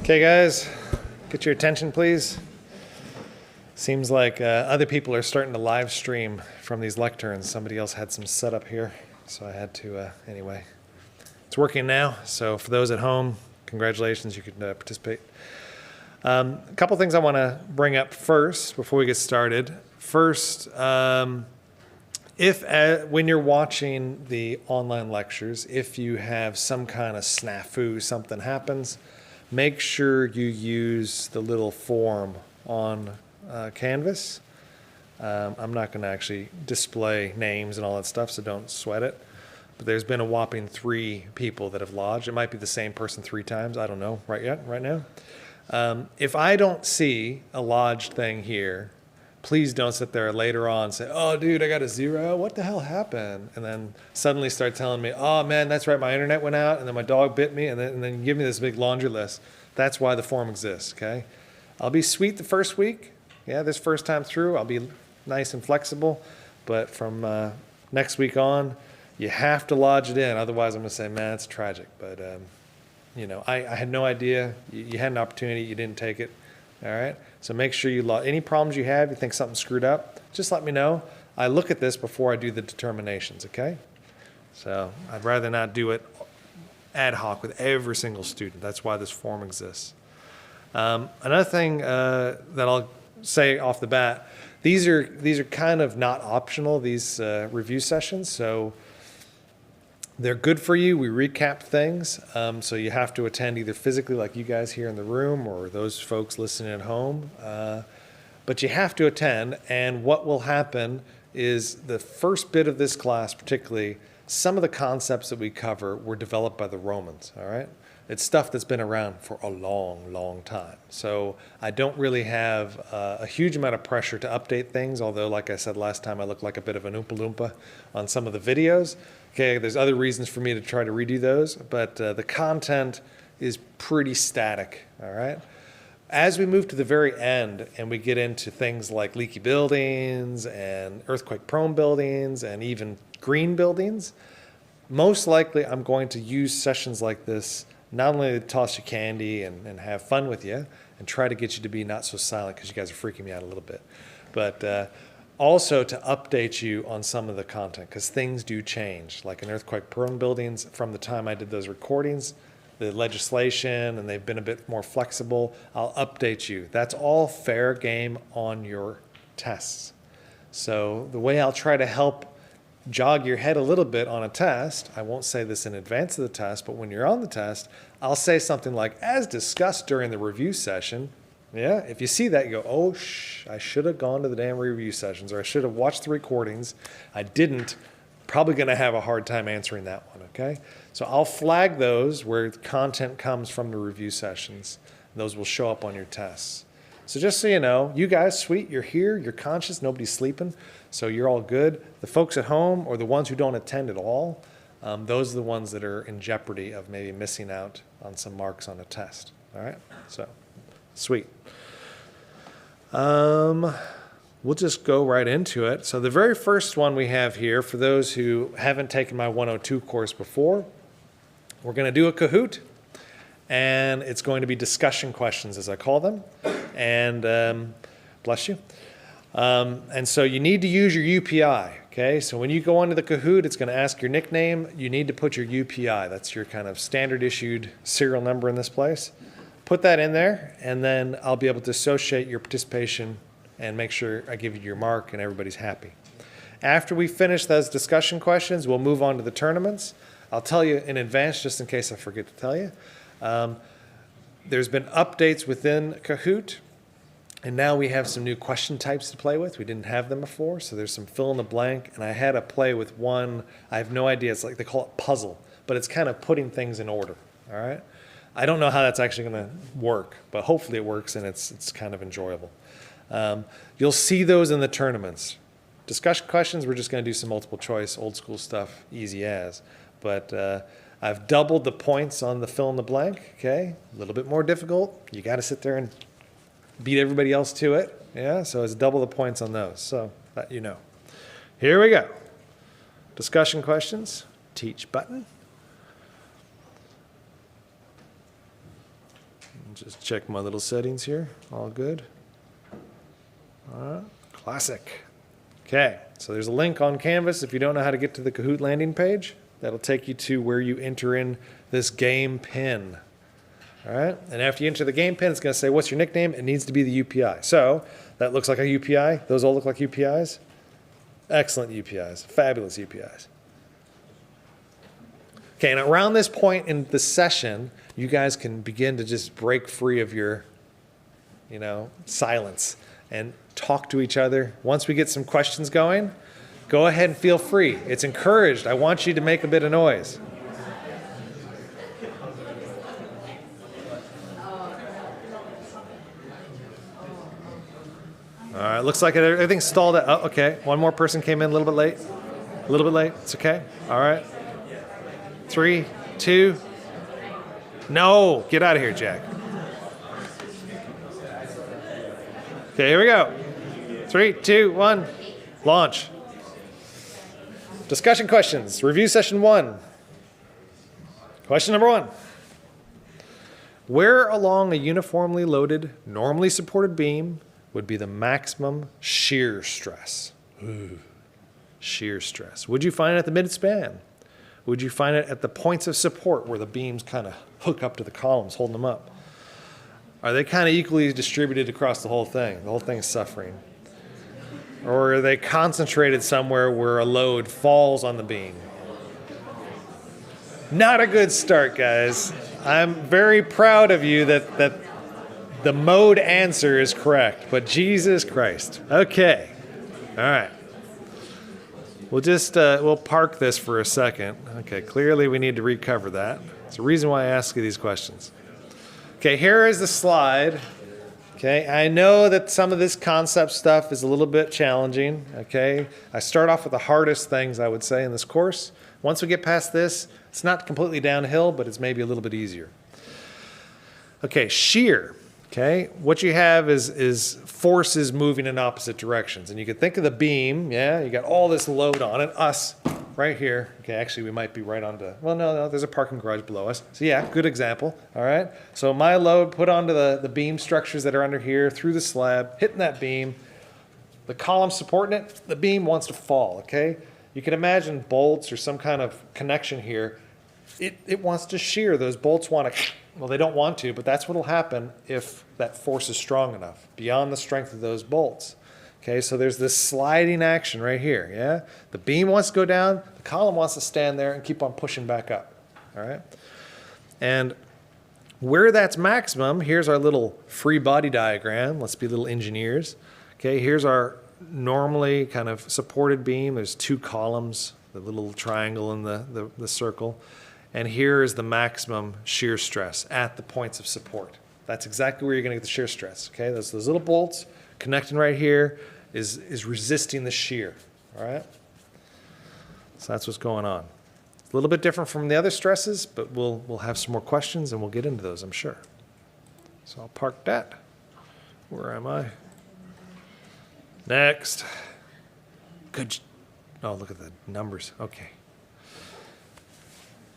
Okay, guys, get your attention, please. Seems like other people are starting to live stream from these lecterns. Somebody else had some setup here, so I had to, anyway. It's working now, so for those at home, congratulations, you can participate. A couple things I want to bring up first before we get started. First, when you're watching the online lectures, if you have some kind of snafu, something happens, make sure you use the little form on Canvas. I'm not going to actually display names and all that stuff, so don't sweat it. But there's been a whopping 3 people that have lodged. It might be the same person 3 times. I don't know right now. If I don't see a lodged thing here, please don't sit there later on and say, oh, dude, I got a 0. What the hell happened? And then suddenly start telling me, oh, man, that's right, my internet went out, and then my dog bit me, and then give me this big laundry list. That's why the form exists, okay? I'll be sweet the first week. Yeah, this first time through, I'll be nice and flexible. But from next week on, you have to lodge it in. Otherwise, I'm going to say, man, it's tragic. But, I had no idea. You had an opportunity. You didn't take it. All right? So make sure you log. Any problems you have, you think something's screwed up, just let me know. I look at this before I do the determinations, okay? So I'd rather not do it ad hoc with every single student. That's why this form exists. Another thing that I'll say off the bat, these are kind of not optional, these review sessions. So they're good for you. We recap things. So you have to attend either physically like you guys here in the room or those folks listening at home. But you have to attend. And what will happen is the first bit of this class, particularly, some of the concepts that we cover were developed by the Romans, all right? It's stuff that's been around for a long, long time. So I don't really have a huge amount of pressure to update things, although, like I said last time, I look like a bit of an Oompa Loompa on some of the videos. Okay, there's other reasons for me to try to redo those, but the content is pretty static, all right? As we move to the very end and we get into things like leaky buildings and earthquake-prone buildings and even green buildings, most likely I'm going to use sessions like this not only to toss you candy and have fun with you and try to get you to be not so silent because you guys are freaking me out a little bit, but also to update you on some of the content because things do change. Like in earthquake-prone buildings, from the time I did those recordings, the legislation, and they've been a bit more flexible, I'll update you. That's all fair game on your tests. So the way I'll try to help jog your head a little bit on a test, I won't say this in advance of the test, but when you're on the test, I'll say something like, as discussed during the review session. Yeah, if you see that, you go, oh, I should have gone to the damn review sessions, or I should have watched the recordings. I didn't. Probably going to have a hard time answering that one, okay? So I'll flag those where content comes from the review sessions. Those will show up on your tests. So just so you know, you guys, sweet, you're here, you're conscious, nobody's sleeping, so you're all good. The folks at home or the ones who don't attend at all, those are the ones that are in jeopardy of maybe missing out on some marks on a test. All right? So, sweet. We'll just go right into it. So the very first one we have here, for those who haven't taken my 102 course before, we're going to do a Kahoot, and it's going to be discussion questions, as I call them. And bless you. And so you need to use your UPI, okay? So when you go onto the Kahoot, it's going to ask your nickname. You need to put your UPI. That's your kind of standard issued serial number in this place. Put that in there, and then I'll be able to associate your participation and make sure I give you your mark and everybody's happy. After we finish those discussion questions, we'll move on to the tournaments. I'll tell you in advance, just in case I forget to tell you. There's been updates within Kahoot, and now we have some new question types to play with. We didn't have them before, so there's some fill in the blank, and I had to play with one. I have no idea. It's like they call it puzzle, but it's kind of putting things in order, all right? I don't know how that's actually going to work, but hopefully it works, and it's kind of enjoyable. You'll see those in the tournaments. Discussion questions, we're just going to do some multiple choice, old school stuff, easy as. But I've doubled the points on the fill in the blank, okay? A little bit more difficult. You got to sit there and beat everybody else to it. Yeah, so it's double the points on those, so that you know. Here we go. Discussion questions, teach button. Just check my little settings here, all good. Classic. Okay, so there's a link on Canvas if you don't know how to get to the Kahoot landing page. That'll take you to where you enter in this game pin. All right, and after you enter the game pin, it's going to say, what's your nickname? It needs to be the UPI. So that looks like a UPI. Those all look like UPIs. Excellent UPIs, fabulous UPIs. Okay, and around this point in the session, you guys can begin to just break free of your, silence and talk to each other. Once we get some questions going, go ahead and feel free. It's encouraged. I want you to make a bit of noise. All right, looks like everything's stalled out. Oh, okay, one more person came in a little bit late. A little bit late, it's okay. All right. 3, 2. No, get out of here, Jack. Okay, here we go. 3, 2, 1, launch. Discussion questions, review session 1. Question number 1. Where along a uniformly loaded, normally supported beam would be the maximum shear stress? Ooh, shear stress. Would you find it at the midspan? Would you find it at the points of support where the beams kind of hook up to the columns, holding them up? Are they kind of equally distributed across the whole thing? The whole thing is suffering. Or are they concentrated somewhere where a load falls on the beam? Not a good start, guys. I'm very proud of you that the mode answer is correct, but Jesus Christ. Okay. All right. We'll just, we'll park this for a second. Okay, clearly we need to recover that. It's the reason why I ask you these questions. Okay, here is the slide. Okay, I know that some of this concept stuff is a little bit challenging. Okay, I start off with the hardest things, I would say, in this course. Once we get past this, it's not completely downhill, but it's maybe a little bit easier. Okay, shear. Okay, what you have is forces moving in opposite directions. And you can think of the beam, yeah, you got all this load on it, us right here. Okay, actually we might be right onto, well, no, there's a parking garage below us. So yeah, good example, all right? So my load put onto the beam structures that are under here, through the slab, hitting that beam. The column supporting it, the beam wants to fall, okay? You can imagine bolts or some kind of connection here. It wants to shear. Those bolts want to, well, they don't want to, but that's what will happen if that force is strong enough, beyond the strength of those bolts. Okay, so there's this sliding action right here, yeah? The beam wants to go down, the column wants to stand there and keep on pushing back up, all right? And where that's maximum, here's our little free body diagram. Let's be little engineers. Okay, here's our normally kind of supported beam. There's 2 columns, the little triangle and the circle. And here is the maximum shear stress at the points of support. That's exactly where you're going to get the shear stress. Okay, those little bolts connecting right here is resisting the shear. All right. So that's what's going on. It's a little bit different from the other stresses, but we'll have some more questions and we'll get into those, I'm sure. So I'll park that. Where am I? Next. Good. Oh, look at the numbers. Okay.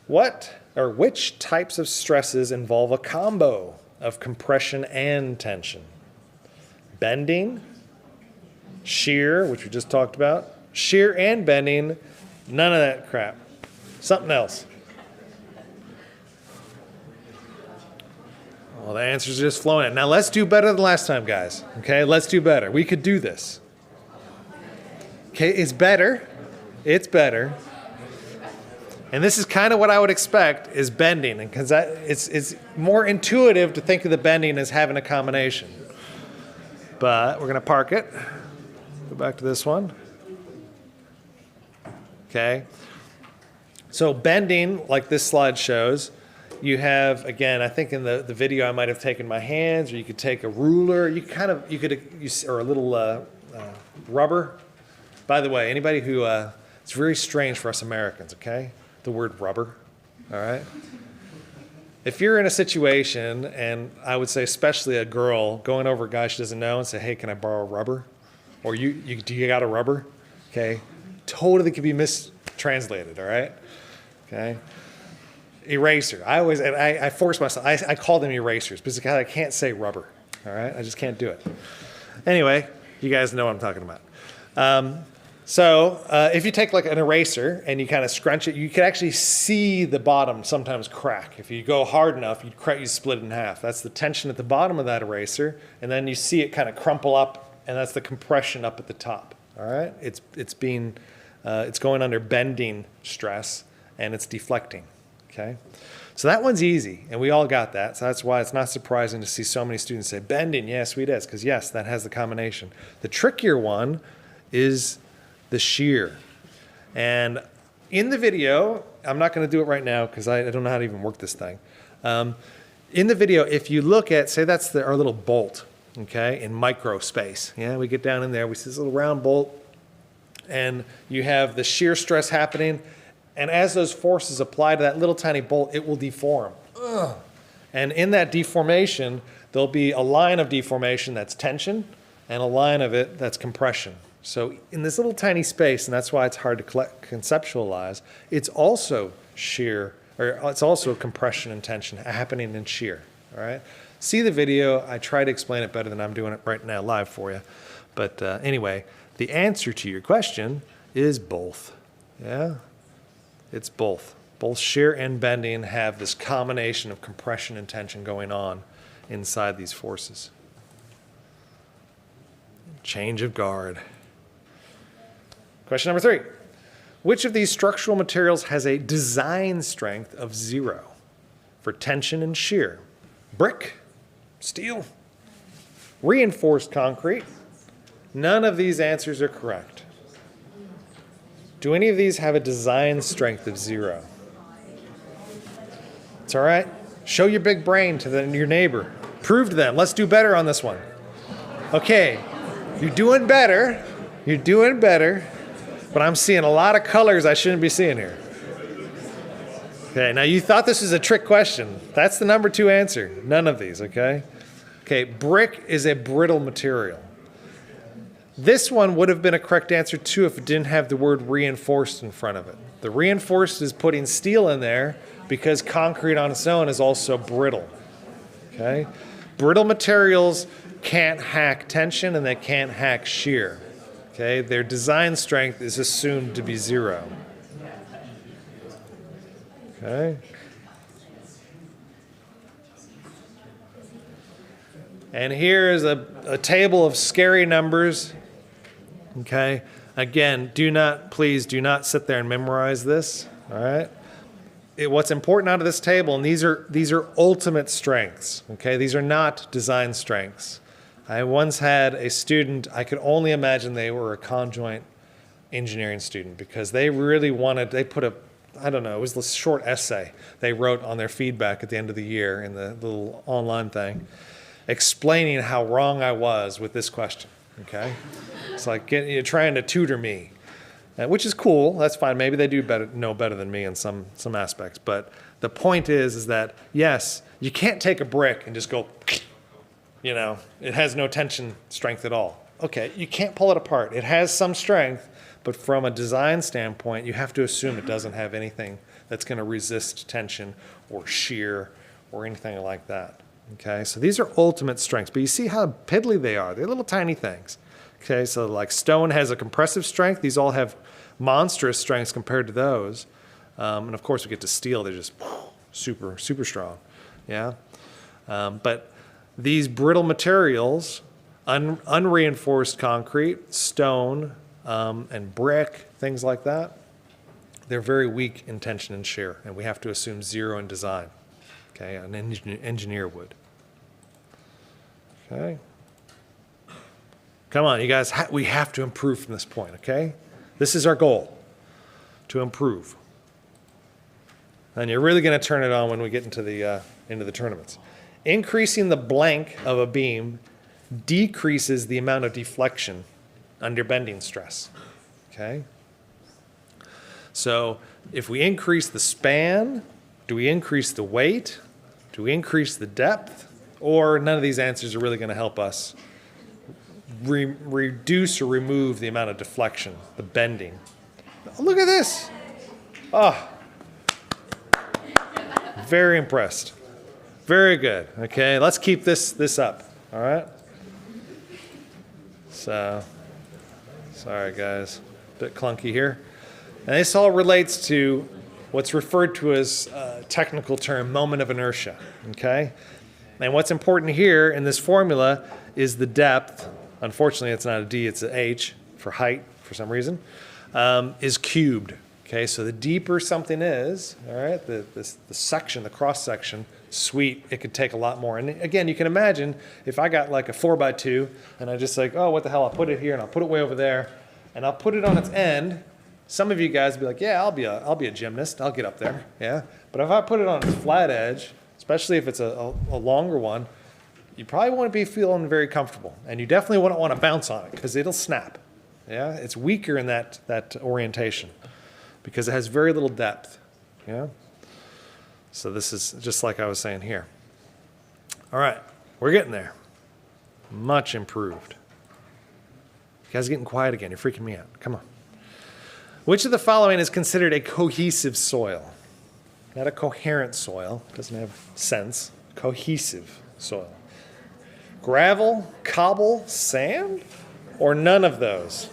Which types of stresses involve a combo of compression and tension? Bending, shear, which we just talked about, shear and bending, none of that crap. Something else. Well, the answers are just flowing in. Now let's do better than last time, guys. Okay, let's do better. We could do this. Okay, it's better. It's better. And this is kind of what I would expect is bending, because it's more intuitive to think of the bending as having a combination. But we're going to park it. Go back to this one. Okay. So bending, like this slide shows, you have, again, I think in the video I might have taken my hands, or you could take a ruler. Or a little rubber. By the way, anybody who, it's very strange for us Americans, okay? The word rubber, all right? If you're in a situation, and I would say especially a girl going over a guy she doesn't know and say, hey, can I borrow a rubber? Or do you got a rubber? Okay, totally could be mistranslated, all right? Okay. Eraser. I force myself, I call them erasers because I can't say rubber, all right? I just can't do it. Anyway, you guys know what I'm talking about. So if you take like an eraser and you kind of scrunch it, you can actually see the bottom sometimes crack. If you go hard enough, you split it in half. That's the tension at the bottom of that eraser, and then you see it kind of crumple up, and that's the compression up at the top. All right, it's going under bending stress, and it's deflecting. Okay, so that one's easy, and we all got that. So that's why it's not surprising to see so many students say bending. Yes, sweet as, because yes, that has the combination. The trickier one is the shear. And in the video, I'm not going to do it right now because I don't know how to even work this thing. In the video, if you look at, say that's our little bolt, okay, in micro space. Yeah, we get down in there, we see this little round bolt, and you have the shear stress happening, and as those forces apply to that little tiny bolt, it will deform. Ugh. And in that deformation, there'll be a line of deformation that's tension, and a line of it that's compression. So in this little tiny space, and that's why it's hard to conceptualize, it's also shear, or it's also compression and tension happening in shear, all right? See the video. I try to explain it better than I'm doing it right now live for you. But anyway, the answer to your question is both, yeah? It's both. Both shear and bending have this combination of compression and tension going on inside these forces. Change of guard. Question number 3. Which of these structural materials has a design strength of 0 for tension and shear? Brick, steel, reinforced concrete? None of these answers are correct. Do any of these have a design strength of 0? It's all right. Show your big brain to your neighbor. Prove to them. Let's do better on this one. Okay, you're doing better. You're doing better. But I'm seeing a lot of colors I shouldn't be seeing here. Okay, now you thought this was a trick question. That's the number 2 answer. None of these, okay? Okay, brick is a brittle material. This one would have been a correct answer too if it didn't have the word reinforced in front of it. The reinforced is putting steel in there because concrete on its own is also brittle, okay? Brittle materials can't hack tension and they can't hack shear. Okay, their design strength is assumed to be 0. Okay. And here is a table of scary numbers. Okay. Again, please do not sit there and memorize this. All right. What's important out of this table, and these are ultimate strengths. Okay, these are not design strengths. I once had a student, I could only imagine they were a conjoint engineering student because they really they put a I don't know, it was this short essay they wrote on their feedback at the end of the year in the little online thing, explaining how wrong I was with this question, okay? It's like you're trying to tutor me, which is cool. That's fine. Maybe they do know better than me in some aspects. But the point is that, yes, you can't take a brick and just go, it has no tension strength at all. Okay, you can't pull it apart. It has some strength, but from a design standpoint, you have to assume it doesn't have anything that's going to resist tension or shear or anything like that. Okay, so these are ultimate strengths, but you see how piddly they are. They're little tiny things. Okay, so like stone has a compressive strength. These all have monstrous strengths compared to those. And of course, we get to steel. They're just super, super strong. Yeah, but these brittle materials, unreinforced concrete, stone, and brick, things like that, they're very weak in tension and shear, and we have to assume zero in design. Okay, an engineer would. Okay. Come on, you guys, we have to improve from this point, okay? This is our goal, to improve. And you're really going to turn it on when we get into the tournaments. Increasing the blank of a beam decreases the amount of deflection under bending stress, okay? So if we increase the span, do we increase the weight? Do we increase the depth? Or none of these answers are really going to help us reduce or remove the amount of deflection, the bending. Look at this. Oh, very impressed. Very good. Okay, let's keep this up. All right. So, sorry guys, a bit clunky here. And this all relates to what's referred to as a technical term, moment of inertia. Okay. And what's important here in this formula is the depth. Unfortunately, it's not a D, it's an H for height for some reason, is cubed. Okay, so the deeper something is, all right, the section, the cross section, sweet, it could take a lot more. And again, you can imagine if I got like a 4x2 and I just like, oh, what the hell, I'll put it here and I'll put it way over there and I'll put it on its end. Some of you guys will be like, yeah, I'll be a gymnast, I'll get up there, yeah. But if I put it on its flat edge, especially if it's a longer one, you probably wouldn't be feeling very comfortable. And you definitely wouldn't want to bounce on it because it'll snap. Yeah, it's weaker in that orientation because it has very little depth. Yeah. So this is just like I was saying here. All right, we're getting there. Much improved. You guys are getting quiet again. You're freaking me out. Come on. Which of the following is considered a cohesive soil? Not a coherent soil. It doesn't have sense. Cohesive soil. Gravel, cobble, sand, or none of those?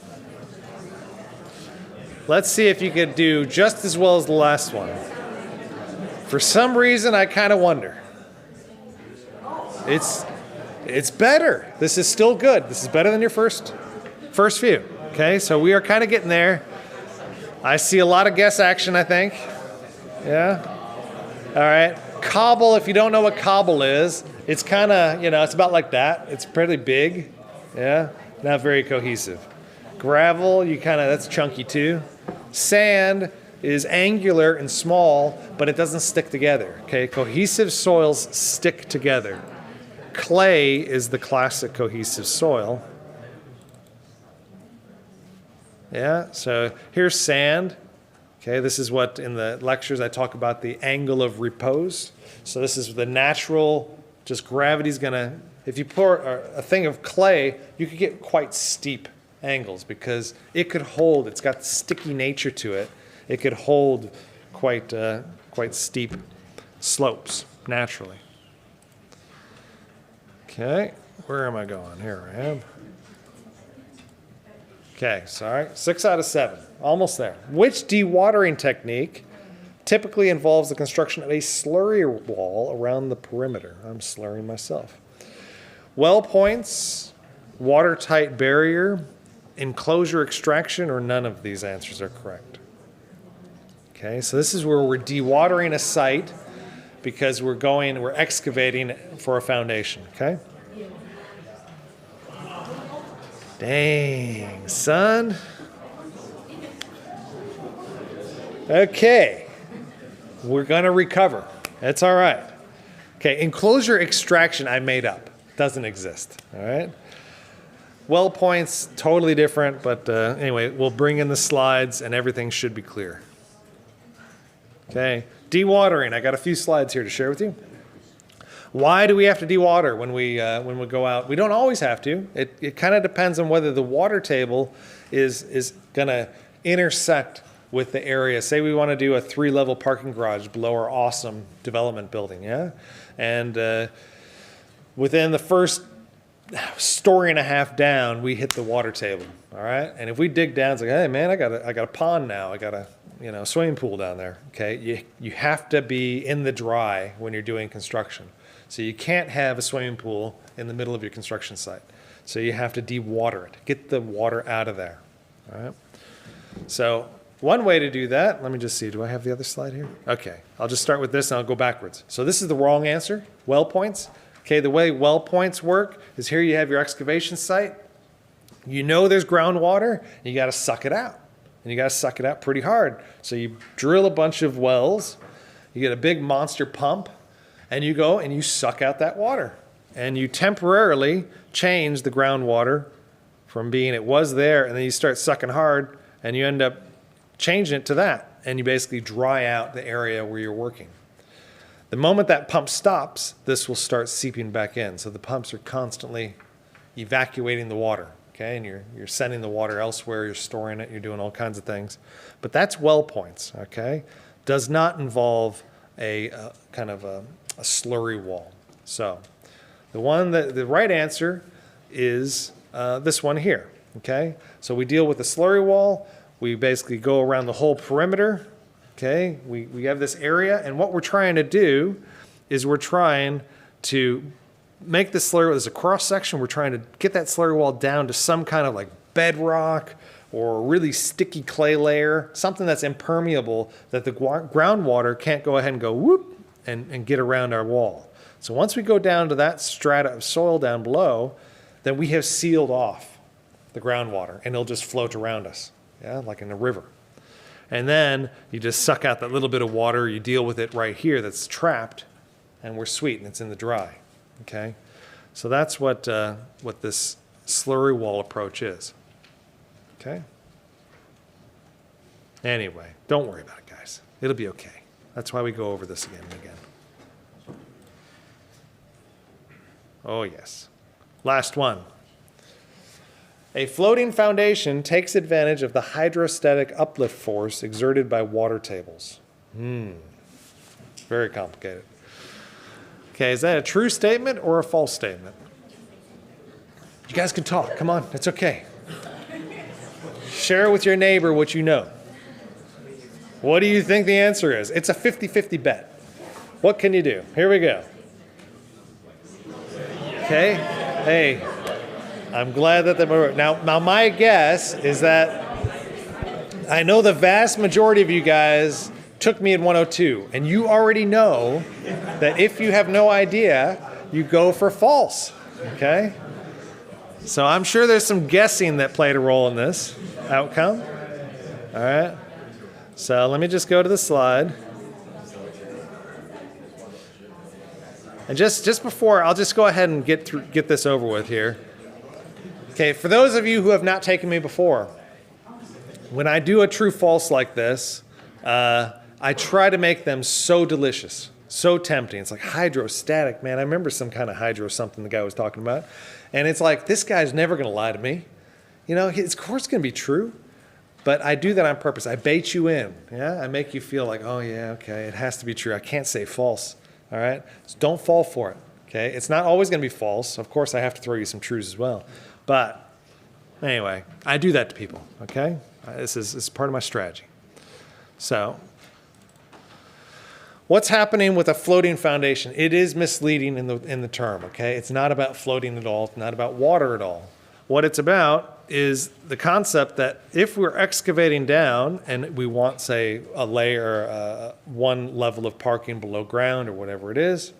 Let's see if you could do just as well as the last one. For some reason, I kind of wonder. It's better. This is still good. This is better than your first few. Okay, so we are kind of getting there. I see a lot of guess action, I think. Yeah. All right. Cobble, if you don't know what cobble is, it's kind of, it's about like that. It's pretty big. Yeah. Not very cohesive. Gravel, that's chunky too. Sand is angular and small, but it doesn't stick together. Okay. Cohesive soils stick together. Clay is the classic cohesive soil. Yeah. So here's sand. Okay, this is what in the lectures I talk about the angle of repose. So this is the natural, just gravity's gonna, if you pour a thing of clay, you could get quite steep angles because it could hold, it's got sticky nature to it. It could hold quite steep slopes naturally. Okay, where am I going? Here I am. Okay, sorry, 6 out of 7, almost there. Which dewatering technique typically involves the construction of a slurry wall around the perimeter? I'm slurring myself. Well points, watertight barrier, enclosure extraction, or none of these answers are correct. Okay, so this is where we're dewatering a site because we're excavating for a foundation, okay? Dang, son. Okay. We're going to recover. It's all right. Okay, enclosure extraction I made up. Doesn't exist, all right? Well points, totally different, but anyway, we'll bring in the slides and everything should be clear. Okay, dewatering. I got a few slides here to share with you. Why do we have to dewater when we go out? We don't always have to. It kind of depends on whether the water table is going to intersect with the area. Say we want to do a 3-level parking garage below our awesome development building, yeah? And within the first story and a half down, we hit the water table, all right? And if we dig down, it's like, hey man, I got a pond now. I got a swimming pool down there, okay? You have to be in the dry when you're doing construction. So you can't have a swimming pool in the middle of your construction site. So you have to dewater it, get the water out of there, all right? So one way to do that, let me just see, do I have the other slide here? Okay, I'll just start with this and I'll go backwards. So this is the wrong answer, well points. Okay, the way well points work is here you have your excavation site. You know there's groundwater, and you gotta suck it out. And you gotta suck it out pretty hard. So you drill a bunch of wells, you get a big monster pump, and you go and you suck out that water. And you temporarily change the groundwater from being it was there, and then you start sucking hard, and you end up changing it to that. And you basically dry out the area where you're working. The moment that pump stops, this will start seeping back in. So the pumps are constantly evacuating the water, okay? And you're sending the water elsewhere, you're storing it, you're doing all kinds of things. But that's well points, okay? Does not involve a kind of a slurry wall. So the right answer is this one here, okay? So we deal with the slurry wall. We basically go around the whole perimeter. Okay, we have this area, and what we're trying to do is we're trying to make the slurry, as a cross section, we're trying to get that slurry wall down to some kind of like bedrock or a really sticky clay layer, something that's impermeable that the groundwater can't go ahead and go whoop and get around our wall. So once we go down to that strata of soil down below, then we have sealed off the groundwater and it'll just float around us, yeah, like in a river. And then you just suck out that little bit of water, you deal with it right here that's trapped, and we're sweet, and it's in the dry, okay? So that's what this slurry wall approach is, okay? Anyway, don't worry about it, guys. It'll be okay. That's why we go over this again and again. Oh, yes. Last one. A floating foundation takes advantage of the hydrostatic uplift force exerted by water tables. Very complicated. Okay, is that a true statement or a false statement? You guys can talk. Come on, it's okay. Share with your neighbor what you know. What do you think the answer is? It's a 50-50 bet. What can you do? Here we go. Okay, hey. I'm glad that now my guess is that I know the vast majority of you guys took me at 102, and you already know that if you have no idea, you go for false, okay? So I'm sure there's some guessing that played a role in this outcome, all right? So let me just go to the slide. And just before, I'll just go ahead and get this over with here. Okay, for those of you who have not taken me before, when I do a true-false like this, I try to make them so delicious, so tempting. It's like hydrostatic, man. I remember some kind of hydro something the guy was talking about. And it's like, this guy's never going to lie to me. You know, it's of course going to be true, but I do that on purpose. I bait you in, yeah? I make you feel like, oh, yeah, okay, it has to be true. I can't say false, all right? So don't fall for it, okay? It's not always going to be false. Of course, I have to throw you some truths as well. But anyway, I do that to people, okay? This is part of my strategy. So what's happening with a floating foundation? It is misleading in the term, okay? It's not about floating at all. It's not about water at all. What it's about is the concept that if we're excavating down and we want, say, a layer, one level of parking below ground or whatever it is,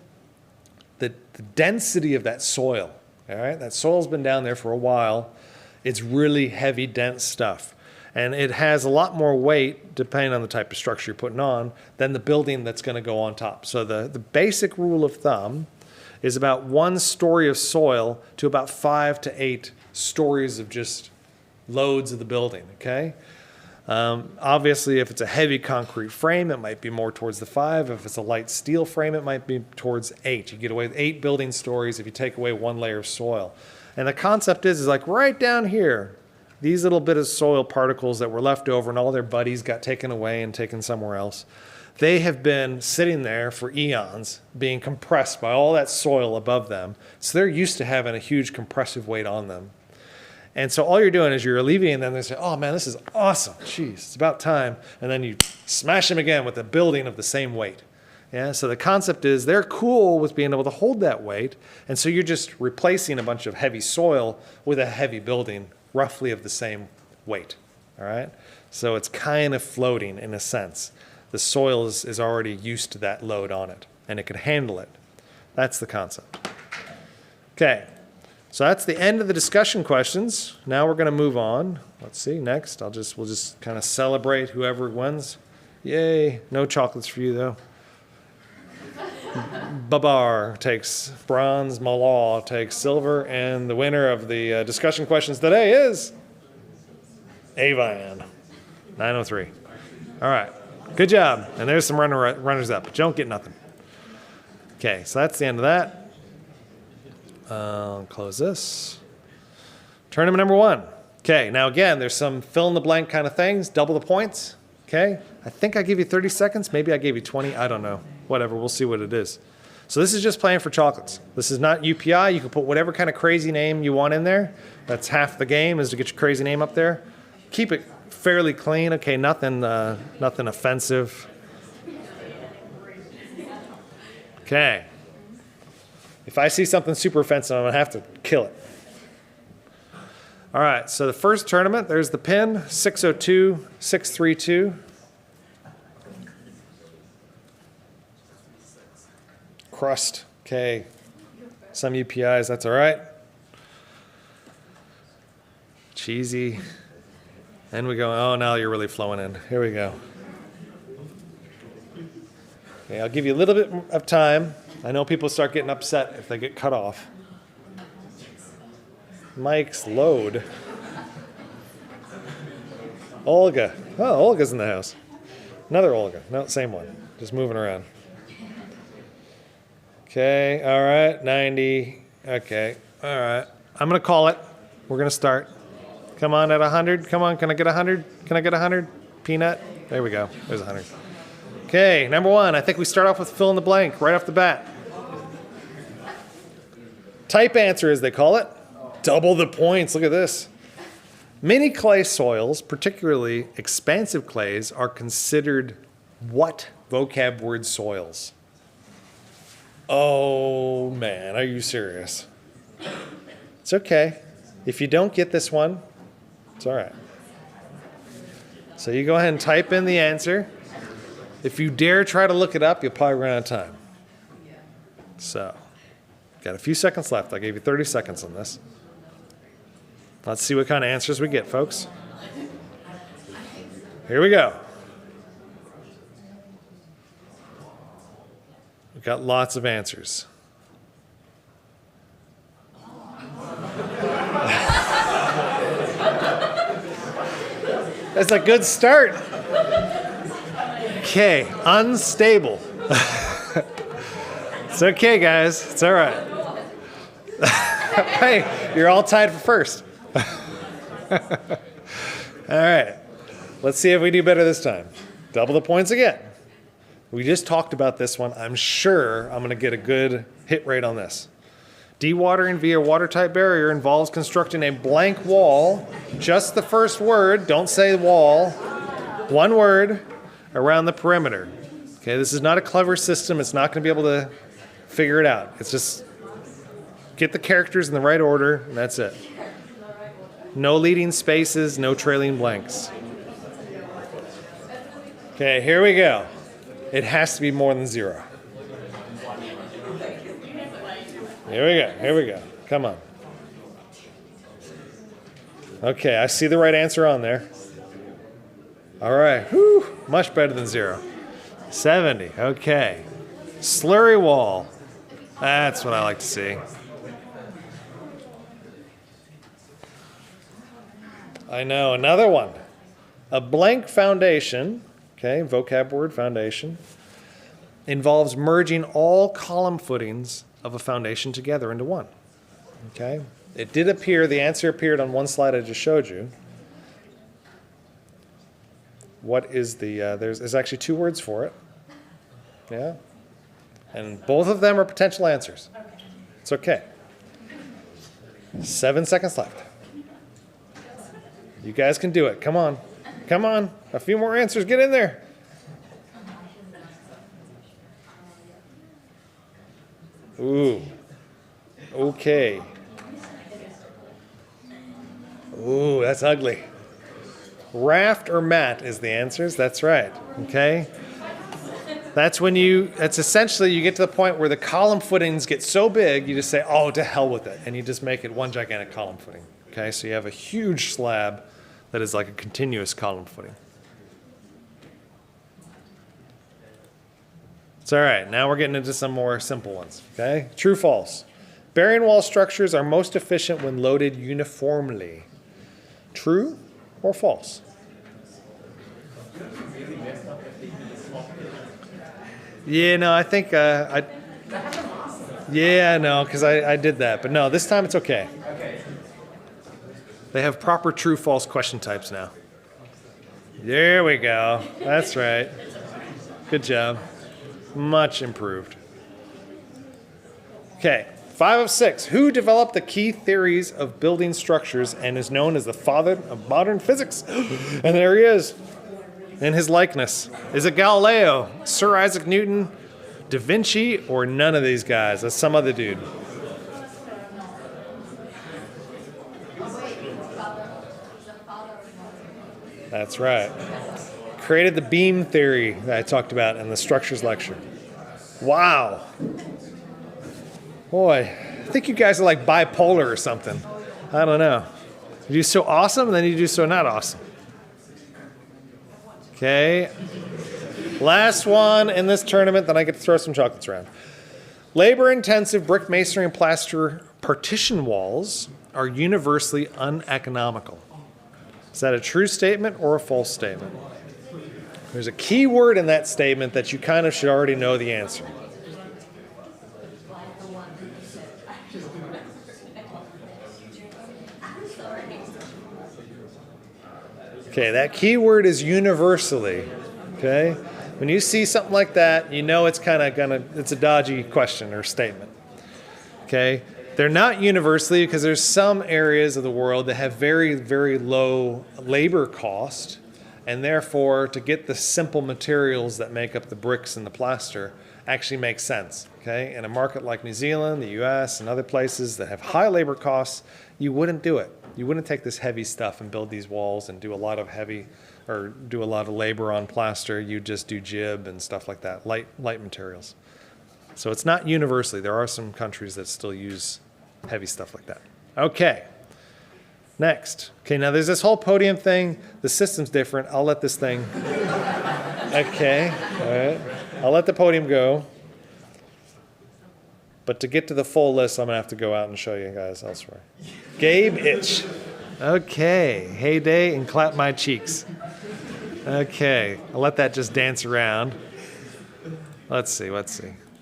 the density of that soil, all right? That soil's been down there for a while. It's really heavy, dense stuff. And it has a lot more weight, depending on the type of structure you're putting on, than the building that's going to go on top. So the basic rule of thumb is about 1 story of soil to about 5 to 8 stories of just loads of the building, okay? Obviously, if it's a heavy concrete frame, it might be more towards the 5. If it's a light steel frame, it might be towards 8. You get away with 8 building stories if you take away 1 layer of soil. And the concept is like right down here, these little bit of soil particles that were left over and all their buddies got taken away and taken somewhere else, they have been sitting there for eons, being compressed by all that soil above them. So they're used to having a huge compressive weight on them. And so all you're doing is you're alleviating them. They say, oh man, this is awesome. Jeez, it's about time. And then you smash them again with a building of the same weight. Yeah, so the concept is they're cool with being able to hold that weight. And so you're just replacing a bunch of heavy soil with a heavy building roughly of the same weight, all right? So it's kind of floating in a sense. The soil is already used to that load on it, and it can handle it. That's the concept. Okay, so that's the end of the discussion questions. Now we're going to move on. Let's see, next, we'll just kind of celebrate whoever wins. Yay, no chocolates for you though. Babar takes bronze, Malal takes silver, and the winner of the discussion questions today is Avian, 903. All right, good job. And there's some runners up, but you don't get nothing. Okay, so that's the end of that. I'll close this. Tournament number 1. Okay, now again, there's some fill-in-the-blank kind of things, double the points. Okay, I think I gave you 30 seconds. Maybe I gave you 20. I don't know. Whatever, we'll see what it is. So this is just playing for chocolates. This is not UPI. You can put whatever kind of crazy name you want in there. That's half the game, is to get your crazy name up there. Keep it fairly clean. Okay, nothing offensive. Okay. If I see something super offensive, I'm going to have to kill it. All right, so the first tournament, there's the pin, 602, 632. Crust, okay. Some UPIs, that's all right. Cheesy. And we go, oh, now you're really flowing in. Here we go. Okay, I'll give you a little bit of time. I know people start getting upset if they get cut off. Mike's load. Olga. Oh, Olga's in the house. Another Olga. No, same one. Just moving around. Okay, all right, 90. Okay, all right. I'm going to call it. We're going to start. Come on, at 100. Come on, can I get 100? Can I get 100? Peanut? There we go. There's 100. Okay, number 1. I think we start off with fill in the blank right off the bat. Type answer, as they call it. Double the points. Look at this. Many clay soils, particularly expansive clays, are considered what vocab word soils? Oh, man, are you serious? It's okay. If you don't get this one, it's all right. So you go ahead and type in the answer. If you dare try to look it up, you'll probably run out of time. So, got a few seconds left. I gave you 30 seconds on this. Let's see what kind of answers we get, folks. Here we go. We've got lots of answers. That's a good start. Okay, unstable. It's okay, guys. It's all right. Hey, you're all tied for first. All right. Let's see if we do better this time. Double the points again. We just talked about this one. I'm sure I'm going to get a good hit rate on this. Dewatering via watertight barrier involves constructing a blank wall, just the first word, don't say wall, one word, around the perimeter. Okay, this is not a clever system. It's not going to be able to figure it out. It's just get the characters in the right order, and that's it. No leading spaces, no trailing blanks. Okay, here we go. It has to be more than 0. Here we go. Come on. Okay, I see the right answer on there. All right. Whew. Much better than 0. 70. Okay. Slurry wall. That's what I like to see. I know. Another one. A blank foundation, okay, vocab word foundation, involves merging all column footings of a foundation together into one. Okay? It did appear, the answer appeared on one slide I just showed you. What is the, there's actually 2 words for it. Yeah? And both of them are potential answers. It's okay. 7 seconds left. You guys can do it. Come on. Come on. A few more answers. Get in there. Ooh. Okay. Ooh, that's ugly. Raft or mat is the answers. That's right. Okay. That's when that's essentially you get to the point where the column footings get so big, you just say, oh, to hell with it. And you just make it one gigantic column footing. Okay. So you have a huge slab that is like a continuous column footing. It's all right. Now we're getting into some more simple ones. Okay. True, false. Bearing wall structures are most efficient when loaded uniformly. True or false? Yeah, no, I think yeah, no, because I did that. But no, this time it's okay. They have proper true, false question types now. There we go. That's right. Good job. Much improved. Okay, 5 of 6. Who developed the key theories of building structures and is known as the father of modern physics? And there he is, in his likeness. Is it Galileo, Sir Isaac Newton, Da Vinci, or none of these guys? That's some other dude. That's right. Created the beam theory that I talked about in the structures lecture. Wow. Boy, I think you guys are like bipolar or something. I don't know. You do so awesome, and then you do so not awesome. Okay. Last one in this tournament, then I get to throw some chocolates around. Labor-intensive brick masonry and plaster partition walls are universally uneconomical. Is that a true statement or a false statement? There's a key word in that statement that you kind of should already know the answer. Okay, that key word is universally. Okay? When you see something like that, you know it's it's a dodgy question or statement. Okay? They're not universally because there's some areas of the world that have very, very low labor cost, and therefore to get the simple materials that make up the bricks and the plaster actually makes sense. Okay? In a market like New Zealand, the US, and other places that have high labor costs, you wouldn't do it. You wouldn't take this heavy stuff and build these walls and do a lot of labor on plaster. You just do jib and stuff like that, light materials. So it's not universally. There are some countries that still use heavy stuff like that. Okay. Next. Okay, now there's this whole podium thing. The system's different. I'll let this thing. Okay. All right. I'll let the podium go. But to get to the full list, I'm going to have to go out and show you guys elsewhere. Gabe Itch. Okay. Heyday and clap my cheeks. Okay. I'll let that just dance around. Let's see.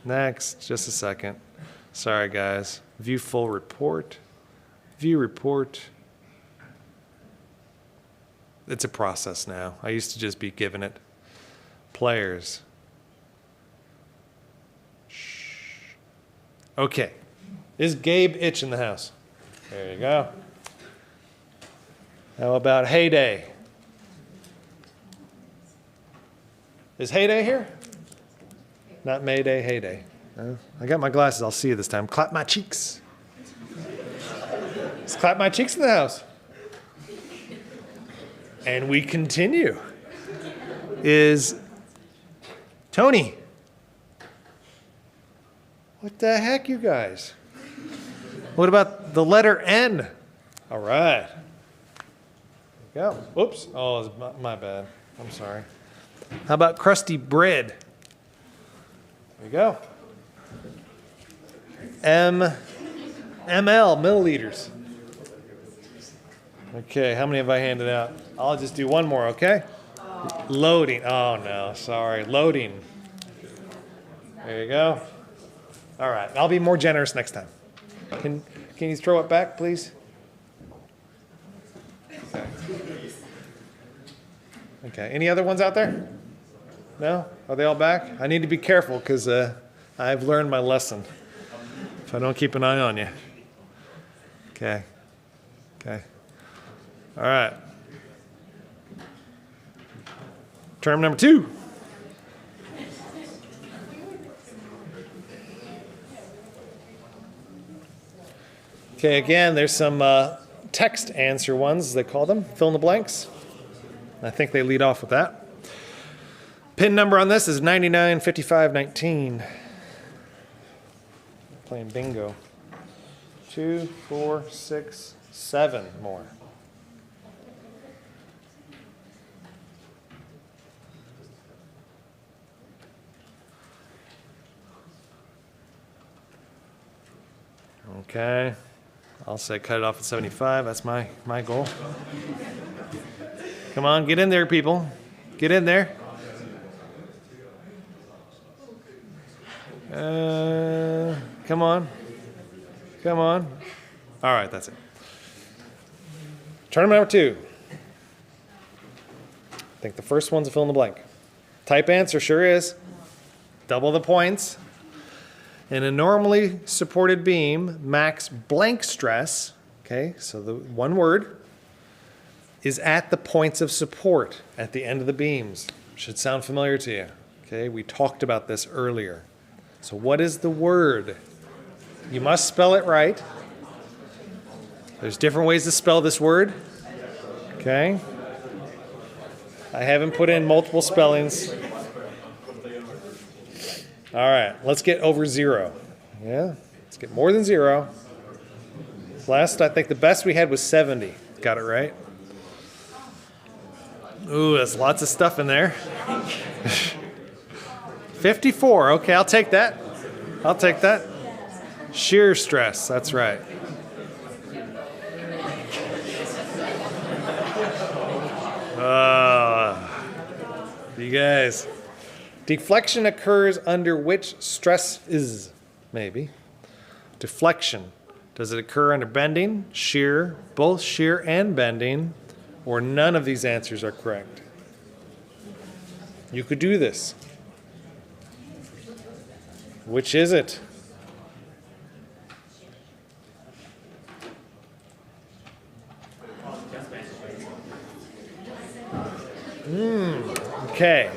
Next. Just a second. Sorry, guys. View full report. View report. It's a process now. I used to just be given it. Players. Shh. Okay. Is Gabe Itch in the house? There you go. How about Heyday? Is Heyday here? Not Mayday, Heyday. I got my glasses. I'll see you this time. Clap my cheeks. Let's clap my cheeks in the house. And we continue. Is Tony. What the heck, you guys? What about the letter N? All right. There we go. Whoops. Oh, it's my bad. I'm sorry. How about crusty bread? There you go. ML, milliliters. Okay, how many have I handed out? I'll just do one more, okay? Loading. Oh, no, sorry. Loading. There you go. All right, I'll be more generous next time. Can you throw it back, please? Okay, any other ones out there? No? Are they all back? I need to be careful because I've learned my lesson. If I don't keep an eye on you. Okay. Okay. All right. Term number 2. Okay, again, there's some text answer ones, they call them, fill in the blanks. I think they lead off with that. Pin number on this is 995519. Playing bingo. 2, 4, 6, 7 more. Okay. I'll say cut it off at 75. That's my goal. Come on, get in there, people. Get in there. Come on. Come on. All right, that's it. Tournament number 2. I think the first one's a fill in the blank. Type answer sure is. Double the points. In a normally supported beam, max blank stress, okay, so the one word, is at the points of support at the end of the beams. Should sound familiar to you. Okay, we talked about this earlier. So what is the word? You must spell it right. There's different ways to spell this word. Okay. I haven't put in multiple spellings. All right, let's get over 0. Yeah, let's get more than 0. Last, I think the best we had was 70. Got it right? Ooh, there's lots of stuff in there. 54, okay, I'll take that. I'll take that. Shear stress, that's right. You guys. Deflection occurs under which stress is, maybe. Deflection. Does it occur under bending, shear, both shear and bending, or none of these answers are correct? You could do this. Which is it? Okay.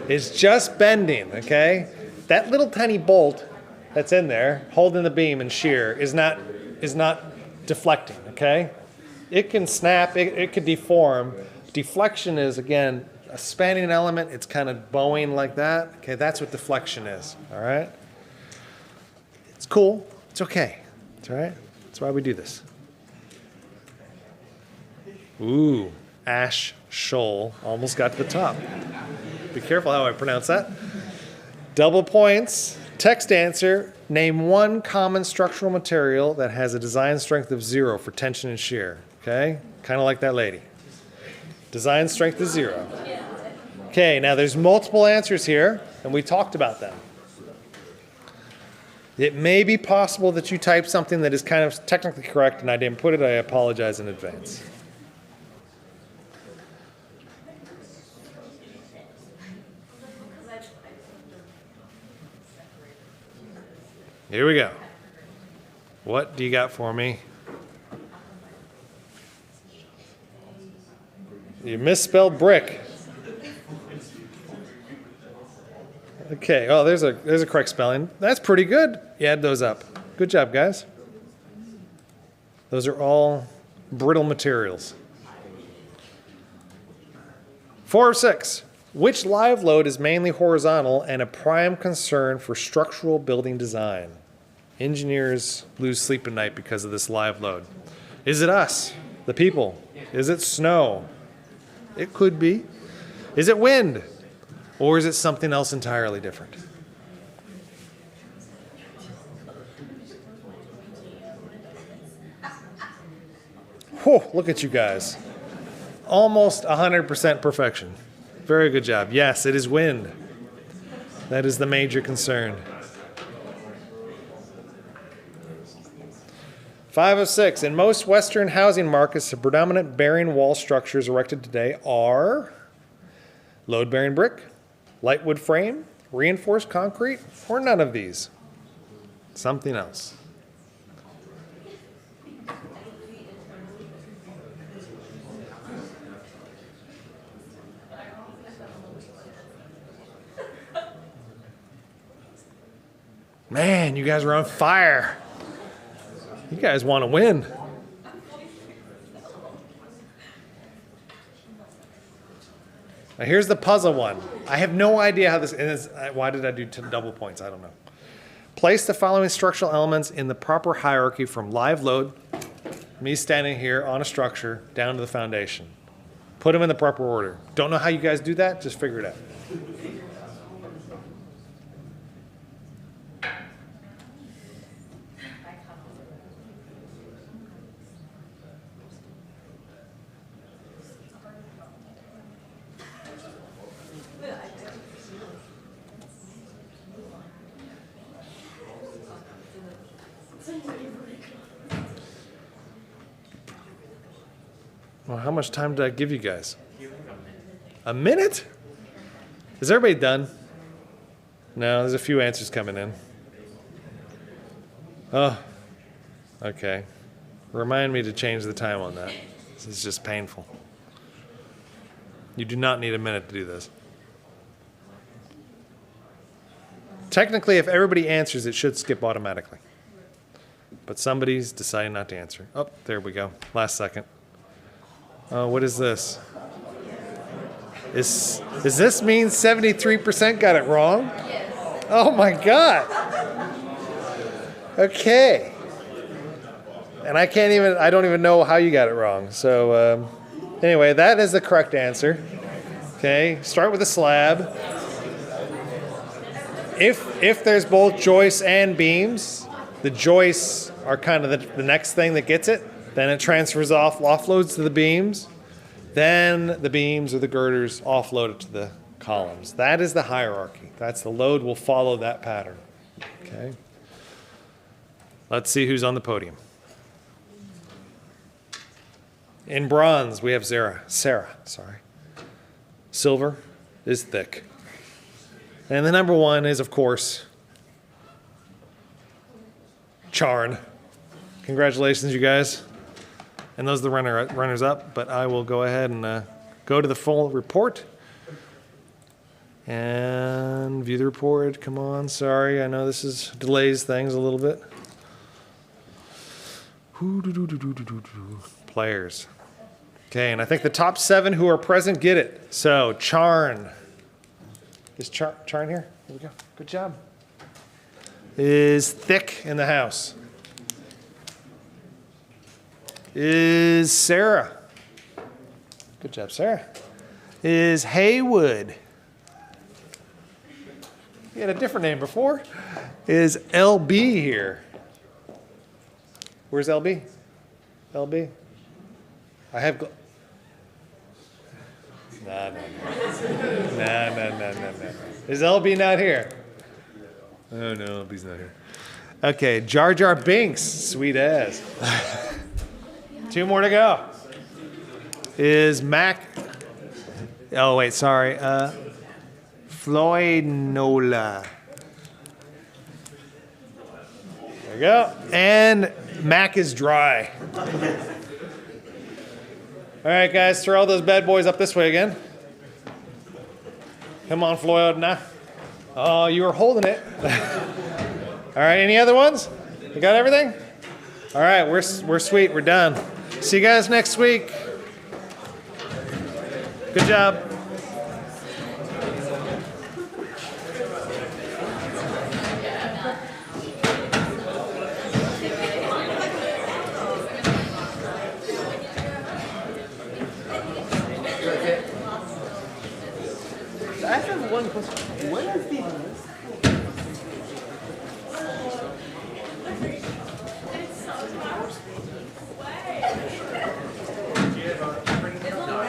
It's just bending, okay? That little tiny bolt that's in there, holding the beam and shear, is not deflecting, okay? It can snap, it could deform. Deflection is, again, a spanning element. It's kind of bowing like that. Okay, that's what deflection is, all right? It's cool. It's okay. It's all right. That's why we do this. Ooh, Ash Shoal almost got to the top. Be careful how I pronounce that. Double points. Text answer. Name one common structural material that has a design strength of 0 for tension and shear. Okay? Kind of like that lady. Design strength is 0. Okay, now there's multiple answers here, and we talked about them. It may be possible that you typed something that is kind of technically correct and I didn't put it. I apologize in advance. Here we go. What do you got for me? You misspelled brick. Okay, oh, there's a correct spelling. That's pretty good. You add those up. Good job, guys. Those are all brittle materials. 4 of 6. Which live load is mainly horizontal and a prime concern for structural building design? Engineers lose sleep at night because of this live load. Is it us, the people? Is it snow? It could be. Is it wind? Or is it something else entirely different? Whew, look at you guys. Almost 100% perfection. Very good job. Yes, it is wind. That is the major concern. 5 of 6. In most Western housing markets, the predominant bearing wall structures erected today are load-bearing brick, light wood frame, reinforced concrete, or none of these. Something else. Man, you guys are on fire. You guys want to win. Now here's the puzzle one. I have no idea how this is. Why did I do double points? I don't know. Place the following structural elements in the proper hierarchy from live load, me standing here on a structure, down to the foundation. Put them in the proper order. Don't know how you guys do that? Just figure it out. Well, how much time did I give you guys? A minute? Is everybody done? No, there's a few answers coming in. Oh, okay. Remind me to change the time on that. This is just painful. You do not need a minute to do this. Technically, if everybody answers, it should skip automatically. But somebody's deciding not to answer. Oh, there we go. Last second. What is this? Does this mean 73% got it wrong? Yes. Oh my God. Okay. And I don't even know how you got it wrong. So anyway, that is the correct answer. Okay, start with a slab. If there's both joists and beams, the joists are kind of the next thing that gets it. Then it transfers offloads to the beams. Then the beams or the girders offload it to the columns. That is the hierarchy. That's the load will follow that pattern. Okay. Let's see who's on the podium. In bronze, we have Sarah. Silver is thick. And the number one is, of course, Charn. Congratulations, you guys. And those are the runners up, but I will go ahead and go to the full report and view the report. Come on, sorry, I know this delays things a little bit. Players. Okay, and I think the top 7 who are present get it. So, Charn. Is Charn here? Here we go. Good job. Is thick in the house. Is Sarah. Good job, Sarah. Is Haywood. You had a different name before. Is LB here? Where's LB? LB? I have... No. Is LB not here? Oh, no, LB's not here. Okay, Jar Jar Binks. Sweet ass. 2 more to go. Is Mac... Oh, wait, sorry. Floyd Nola. There we go. And Mac is dry. All right, guys, throw all those bad boys up this way again. Come on, Floyd. Nah. Oh, you were holding it. All right, any other ones? You got everything? All right, we're sweet. We're done. See you guys next week. Good job. That's it. one question. When is the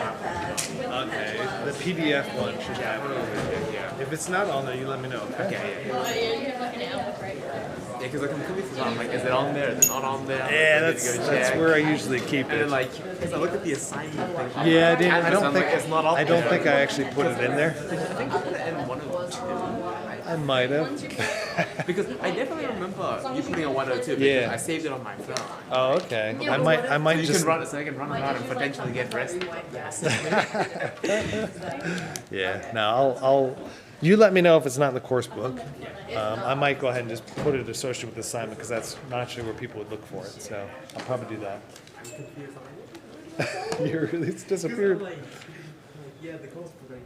Okay, the PDF one should have it. yeah. If it's not on there, you let me know. Okay. Yeah, because I'm confused. I'm like, is it on there? Is it not on there? Yeah, I need to go that's check. where I usually keep And then it. like, because I look at the assignment thing. Yeah, I didn't. I Canvas, don't I'm think. like, it's not up I don't there. think I actually put it in there. I think I put it in 102. I might have. Because I definitely remember you putting a 102 because Yeah. I saved it on my phone. Oh, okay. I So might you just. can run it so I can run it out and potentially get dressed. Yes. Yeah. No, I'll. You let me know if it's not in the course book. I might go ahead and just put it associated with the assignment because that's naturally where people would look for it. So I'll probably do that. You really it's disappeared. Yeah, the course book.